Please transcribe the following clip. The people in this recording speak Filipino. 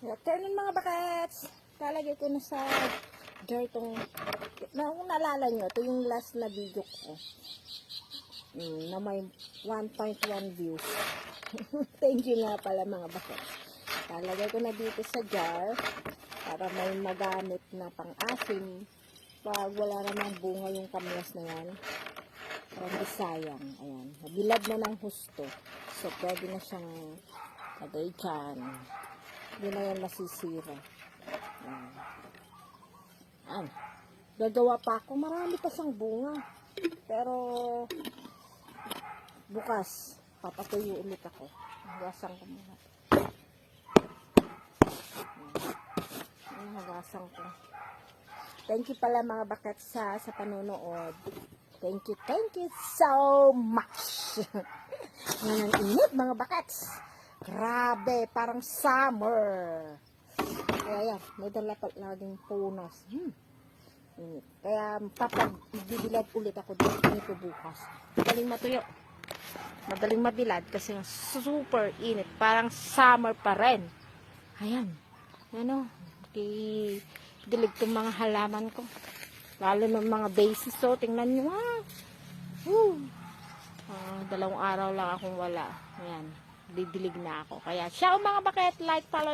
Afternoon mga bakets. Talagay ko na sa jar itong, kung naalala nyo, ito yung last na video ko. Na may 1.1 views. Thank you nga pala mga bakets. Talagay ko na dito sa jar para may magamit na pang-asim. Pag wala namang bunga yung kamyas na yan. Parang di sayang. Ayan. Nabilad na ng husto. So, pwede na siyang lagay dyan. Hindi na yan masisira. Ayan. Gagawa pa ako. Marami pa siyang bunga. Pero, bukas, papatuyo ulit ako. Hagasan ko muna. Ayan, hagasan ko. Thank you pala mga bakets sa panonood. Thank you so much. Ngayon ang init mga bakets. Grabe, parang summer. Kaya yan, may dala pa laging punas. Init. Kaya papagbibilad ulit ako dito bukas. Madaling matuyo. Madaling mabilad kasi super init. Parang summer pa rin. Ayan. Ano, dilig tong mga halaman ko. Lalo ng mga basis. So, tingnan nyo ha. 2 araw lang akong wala. Ayan. Didilig na ako. Kaya, ciao mga bakit. Like, follow.